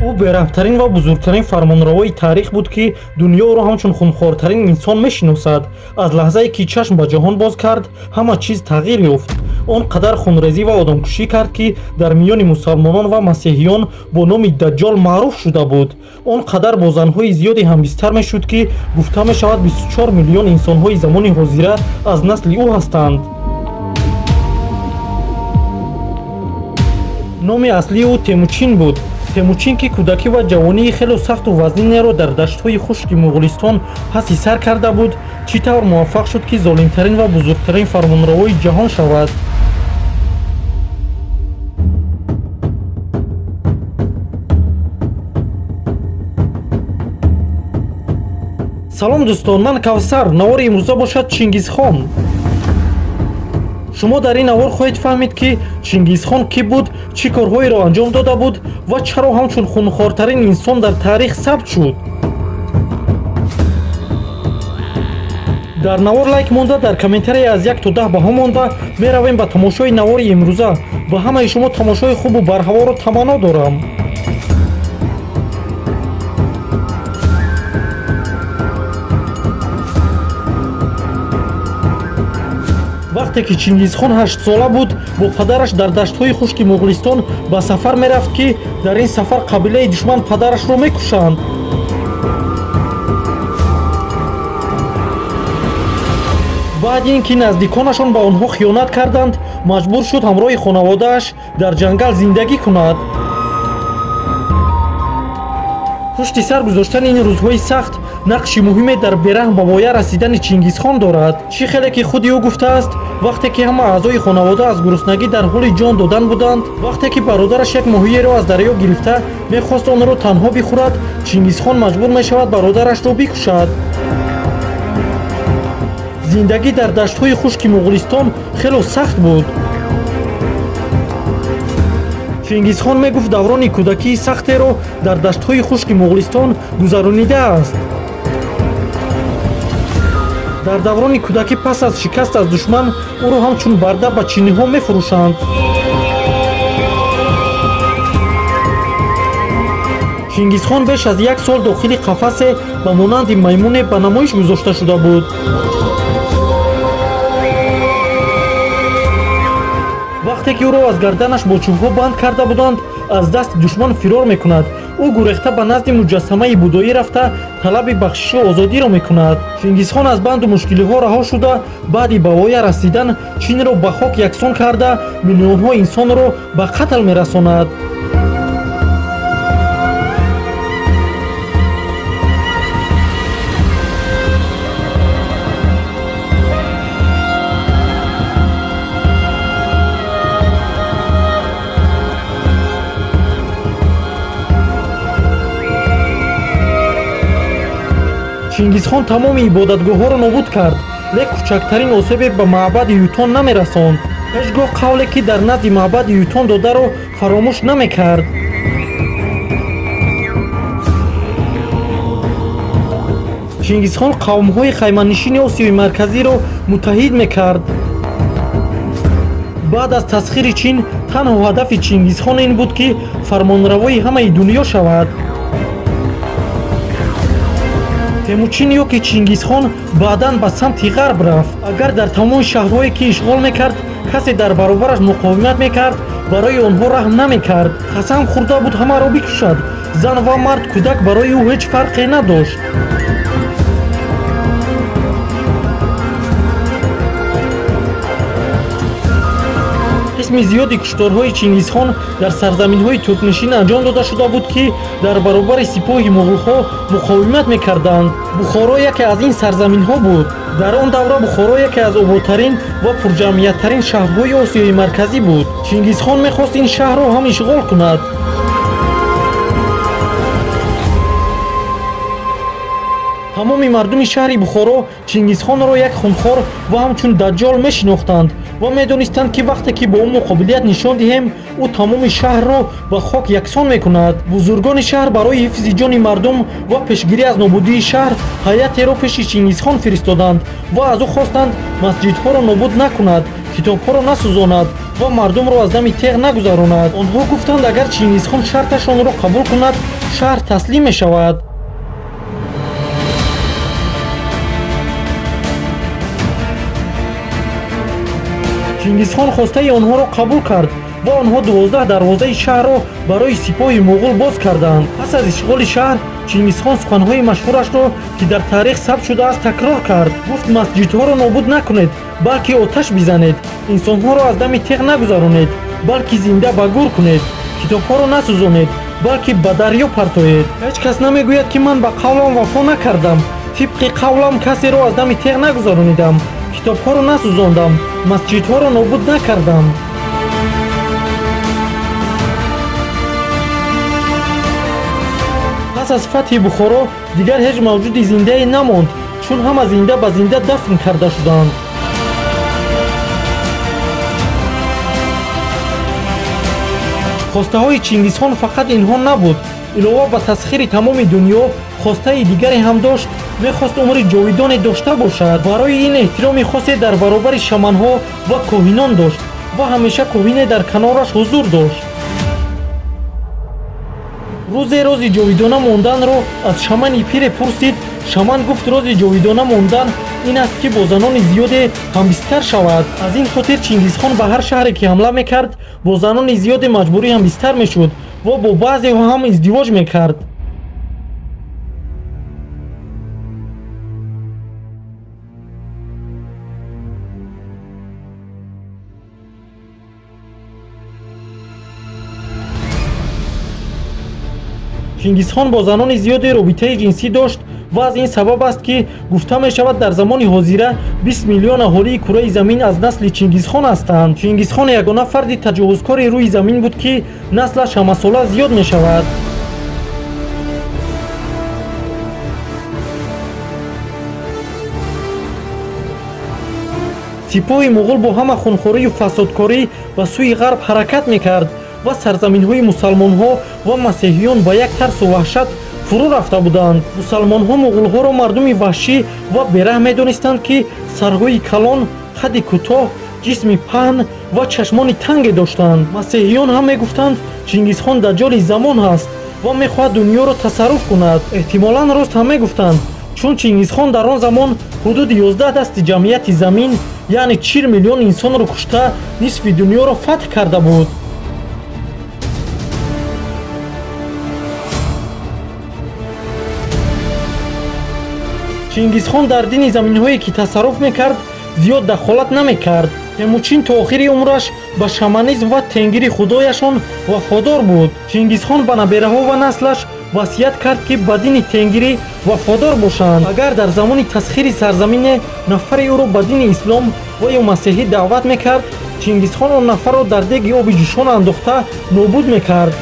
ӯ бераҳмтарин ва бузургтарин фармонравои таърих буд, ки дунёро ҳамчун хунхортарин инсон мешиносад. Аз лаҳзае ки чашм ба ҷаҳон боз кард, ҳама чиз тағйир ёфт. Он қадар хунрезӣ ва одамкушӣ кард, ки дар миёни мусалмонон ва масеҳиён бо номи Даҷҷол маъруф шуда буд. Он қадар бо занҳои зиёде ҳамбистар мешуд, ки гуфта мешавад 24 миллион инсонҳои замони ҳозира аз насли ӯ ҳастанд. номи аслии ӯ Темучин буд. Темучин, ки кӯдакӣ ва ҷавонии хело сахту вазнинеро дар даштҳои хушки Муғулистон паси сар карда буд, чӣ тавр муваффақ шуд, ки золимтарин ва бузургтарин фармонравои ҷаҳон шавад. салом дӯстон, ман Кавсар. навори имрӯза бошад Чингизхон. шумо дар ин навор хоҳед фаҳмид, ки Чингизхон кӣ буд, чӣ корҳоеро анҷом дода буд ва чаро ҳамчун хунхортарин инсон дар таърих сабт шуд. дар навор лайк монда, дар комментарие аз 1 то 10 баҳо монда меравем ба тамошои навори имрӯза. ба ҳамаи шумо тамошои хубу барҳаворо таманно дорам. вақте ки Чингизхон 8 сола буд, бо падараш дар даштҳои хушки Муғулистон ба сафар мерафт, ки дар ин сафар қабилаи душман падарашро мекушанд. баъди ин ки наздиконашон ба онҳо хиёнат карданд, маҷбур шуд ҳамроҳи хонаводааш дар ҷангал зиндагӣ кунад. пушти сар гузоштани ин рӯзҳои сахт нақши муҳиме дар бераҳм ба воя расидани Чингизхон дорад. чӣ хеле ки худи ӯ гуфтааст, вақте ки ҳама аъзои хонавода аз гуруснагӣ дар ҳоли ҷон додан буданд, вақте ки бародараш як моҳиеро аз дарё гирифта мехост онро танҳо бихӯрад, Чингизхон маҷбур мешавад бародарашро бикушад. зиндагӣ дар даштҳои хушки Муғулистон хело сахт буд. Чингизхон мегуфт даврони кӯдакии сахтеро дар даштҳои хушки Муғулистон гузаронидааст. дар даврони кӯдакӣ пас аз шикаст аз душман ӯро ҳамчун барда ба чиниҳо мефурӯшанд. Чингизхон беш аз 1 сол дохили қафасе ба монанди маймуне ба намоиш гузошта шуда буд. вақте ки ӯро аз гарданаш бо чӯбҳо банд карда буданд, аз дасти душман фирор мекунад. ӯ гурехта ба назди муҷассамаи будоӣ рафта талаби бахшишу озодиро мекунад. Чингизхон аз банду мушкилиҳо раҳо шуда, баъди ба воя расидан Чинро ба хок яксон карда, миллионҳо инсонро ба қатл мерасонад. Чингизхон тамоми ибодатгоҳҳоро нобуд кард, лек кӯчактарин осебе ба маъбади Ютон намерасонд. ҳеҷ гоҳ қавле ки дар назди маъбади Ютон додаро фаромӯш намекард. Чингизхон қавмҳои хайманишини Осиёи Марказиро муттаҳид мекард. баъд аз тасхири Чин, танҳо ҳадафи Чингизхон ин буд, ки фармонравои ҳамаи дунё шавад. Темучин ё ки Чингизхон баъдан ба самти ғарб рафт. агар дар тамоми шаҳрҳое ки ишғол мекард касе дар баробараш муқовимат мекард, барои онҳо раҳм намекард. қасам хӯрда буд ҳамаро бикушад. зан ва мард, кӯдак барои ӯ ҳеҷ фарқе надошт. қисми зиёди кушторҳои Чингизхон дар сарзаминҳои туркнишин анҷом дода шуда буд, ки дар баробари сипоҳи муғулҳо муқовимат мекарданд. Бухоро яке аз ин сарзаминҳо буд. дар он давра Бухоро яке аз ободтарин ва пурҷамъияттарин шаҳрҳои Осиёи Марказӣ буд. Чингизхон мехост ин шаҳрро ҳам ишғол кунад. тамоми мардуми шаҳри Бухоро Чингизхонро як хунхор ва ҳамчун даҷҷол мешинохтанд ва медонистанд, ки вақте ки бо ӯ муқобилият нишон диҳем, ӯ тамоми шаҳрро ба хок яксон мекунад. бузургони шаҳр барои ҳифзи ҷони мардум ва пешгирӣ аз нобудии шаҳр ҳайятеро пеши Чингизхон фиристоданд ва аз ӯ хостанд масҷидҳоро нобуд накунад, китобҳоро насӯзонад ва мардумро аз дами теғ нагузаронад. Онҳо гуфтанд, агар Чингизхон шарташонро қабул кунад, шаҳр таслим мешавад. Чингизхон хостаи онҳоро қабул кард ва онҳо 12 дарвозаи шаҳрро барои сипоҳи муғул боз карданд. Пас аз ишғоли шаҳр, Чингисхон суханҳои машҳурашро, ки дар таърих сабт шудааст, такрор кард. Гуфт, масҷидҳоро нобуд накунед, балки оташ бизанед. Инсонҳоро аз дами теғ нагузаронед, балки зинда ба гур кунед. Китобҳоро насӯзонед, балки ба дарьё партоед. Ҳеҷ кас намегӯяд, ки ман ба қавлам вафо накардам. Тибқи қавлам касеро аз дами теғ нагузаронидам. Китобҳоро насӯзондам, масҷидҳоро нобуд накардам. Пас аз фатҳи Бухоро дигар ҳеҷ мавҷуди зиндае намонд, чун ҳама зинда ба зинда дафн карда шуданд. хостаҳои Чингисхон фақат инҳо набуд. Илова ба тасхири тамоми дунё, хостаи дигаре ҳам дошт. Мехост умри ҷовидоне дошта бошад. Барои ин эҳтироми хосе дар баробари шаманҳо ва коҳинон дошт ва ҳамеша коҳине дар канораш ҳузур дошт. рӯзе рози ҷовидона монданро аз шамани пире пурсид. Шаман гуфт, рози ҷовидона мондан ин аст, ки бо занони зиёде ҳамбистар шавад. аз ин хотир Чингисхон ба ҳар шаҳре ки ҳамла мекард, бо занони зиёде маҷбурӣ ҳамбистар мешуд ва бо баъзеҳо ҳам издивоҷ мекард. Чингисхон бо занони зиёде робитаи ҷинсӣ дошт ва аз ин сабаб аст, ки гуфта мешавад, дар замони ҳозира 20 миллион аҳолии кураи замин аз насли Чингисхон ҳастанд. Чингисхон ягона фарди таҷовузкори рӯи замин буд, ки наслаш ҳамасола зиёд мешавад. сипоҳи муғул бо ҳама хунхорию фасодкорӣ ба сӯи ғарб ҳаракат мекард ва сарзаминҳои мусалмонҳо ва масеҳиён ба як тарсу ваҳшат фурӯ рафта буданд. мусалмонҳо муғулҳоро мардуми ваҳшӣ ва бераҳм медонистанд, ки сарҳои калон, қадди кӯтоҳ, ҷисми паҳн ва чашмони танге доштанд. масеҳиён ҳам мегуфтанд, Чингисхон даҷҷоли замон ҳаст ва мехоҳад дуньёро тасарруф кунад. эҳтимолан рост ҳам мегуфтанд, чун Чингисхон дар он замон ҳудуди 11 дасти ҷамъияти замин, яъне 40 миллион инсонро кушта, нисфи дуньёро фатҳ карда буд. Чингисхон дар дини заминҳое ки тасарруф мекард, зиёд дахолат намекард. Темучин то охири умраш ба шаманизм ва тенгири худояшон вафодор буд. Чингисхон ба набераҳо ва наслаш васият кард, ки ба дини тенгирӣ вафодор бошанд. агар дар замони тасхири сарзамине нафари ӯро ба дини ислом ва ё масеҳӣ даъват мекард, Чингисхон он нафарро дар деги оби ҷӯшон андохта нобуд мекард.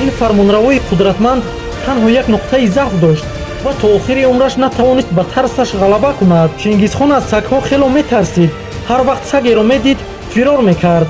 ин фармонравои қудратманд танҳо як нуқтаи заъф дошт ва то охири умраш натавонист ба тарсаш ғалаба кунад. Чингисхон аз сагҳо хело метарсид. ҳар вақт сагеро медид, фирор мекард.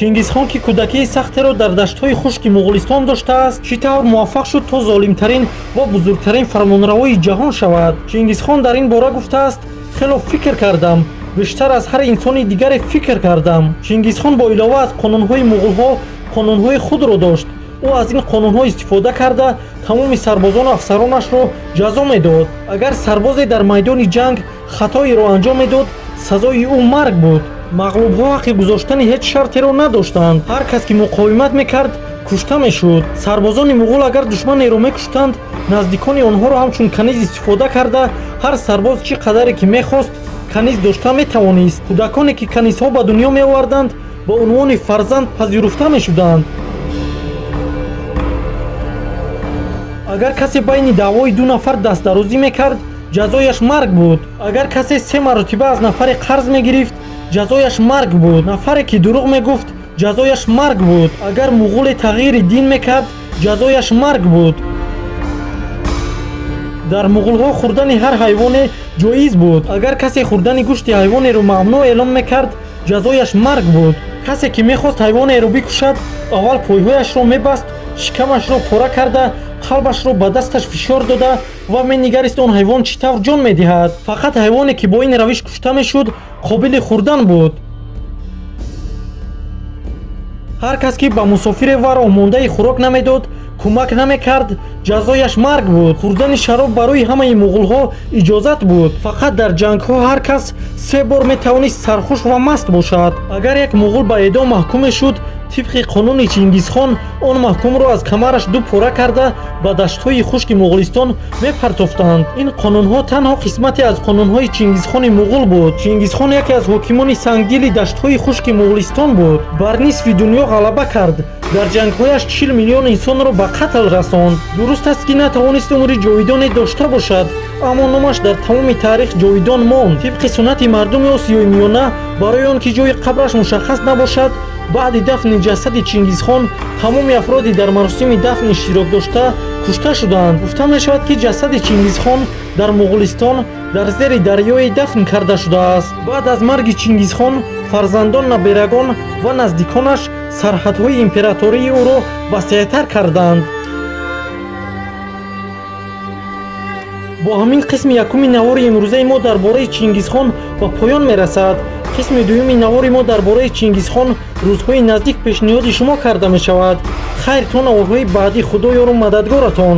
Чингисхон, ки кӯдакии сахтеро дар даштҳои хушки Муғулистон доштааст, чӣ тавр муваффақ шуд то золимтарин ва бузургтарин фармонравои ҷаҳон шавад? Чингисхон дар ин бора гуфтааст, хело фикр кардам, бештар аз ҳар инсони дигаре фикр кардам. Чингисхон бо илова аз қонунҳои муғулҳо қонунҳои худро дошт. ӯ аз ин қонунҳо истифода карда тамоми сарбозону афсаронашро ҷазо медод. агар сарбозе дар майдони ҷанг хатоеро анҷом медод, сазои ӯ марг буд. мағлубҳо ҳаққи гузоштани ҳеҷ шартеро надоштанд. ҳар кас ки муқовимат мекард, кушта мешуд. сарбозони муғул агар душманеро мекуштанд, наздикони онҳоро ҳамчун каниз истифода карда, ҳар сарбоз чӣ қадаре ки мехост каниз дошта метавонист. кӯдаконе ки канизҳо ба дунё меоварданд, ба унвони фарзанд пазируфта мешуданд. агар касе байни даъвои ду нафар дастдарозӣ мекард, ҷазояш марг буд. агар касе 3 маротиба аз нафаре қарз мегирифт, ҷазояш марг буд. нафаре ки дурӯғ мегуфт, ҷазояш марг буд. агар муғуле тағйири дин мекард, ҷазояш марг буд. дар муғулҳо хӯрдани ҳар ҳайвоне ҷоиз буд. Агар касе хӯрдани гӯшти ҳайвонеро мамнӯъ эълон мекард, ҷазояш марг буд. касе ки мехост ҳайвонеро бикушад, аввал пойҳояшро мебаст, шикамашро пора карда, қалбашро ба дасташ фишор дода ва менигарист он ҳайвон чӣ тавр ҷон медиҳад. фақат ҳайвоне ки бо ин равиш кушта мешуд, қобили хӯрдан буд. ҳар кас ки ба мусофире вар омондаи хӯрок намедод, кӯмак намекард, ҷазояш марг буд. хӯрдани шароб барои ҳамаи муғулҳо иҷозат буд. фақат дар ҷангҳо ҳар кас 3 бор метавонист сархуш ва маст бошад. агар як муғул ба эъдом маҳкум мешуд, тибқи қонуни Чингизхон он маҳкумро аз камараш ду пора карда ба даштҳои хушки Муғулистон мепартофтанд. ин қонунҳо танҳо қисмате аз қонунҳои Чингизхони муғул буд. Чингизхон яке аз ҳокимони сангдили даштҳои хушки Муғулистон буд. бар нисфи дунё ғалаба кард. дар ҷангҳояш 40 миллион инсонро ба қатл расонд. дуруст аст ки натавонист умри ҷовидоне дошта бошад, аммо номаш дар тамоми таърих ҷовидон монд. тибқи суннати мардуми осиёи миёна, барои он ки ҷои қабраш мушаххас набошад, баъди дафни ҷасади Чингизхон тамоми афроди дар маросими дафн иштирок дошта кушта шуданд. гуфта мешавад ки ҷасади Чингизхон дар Муғулистон дар зери дарёе дафн карда шудааст. баъд аз марги Чингизхон фарзандон, наберагон ва наздиконаш сарҳадҳои императории ӯро васеътар карданд. бо ҳамин қисми якуми навори имрӯзаи мо дар бораи Чингизхон ба поён мерасад. қисми дуюми навори мо дар бораи Чингизхон рӯзҳои наздик пешниҳоди шумо карда мешавад. хайр, то наворҳои баъдӣ. худоёру мададгоратон.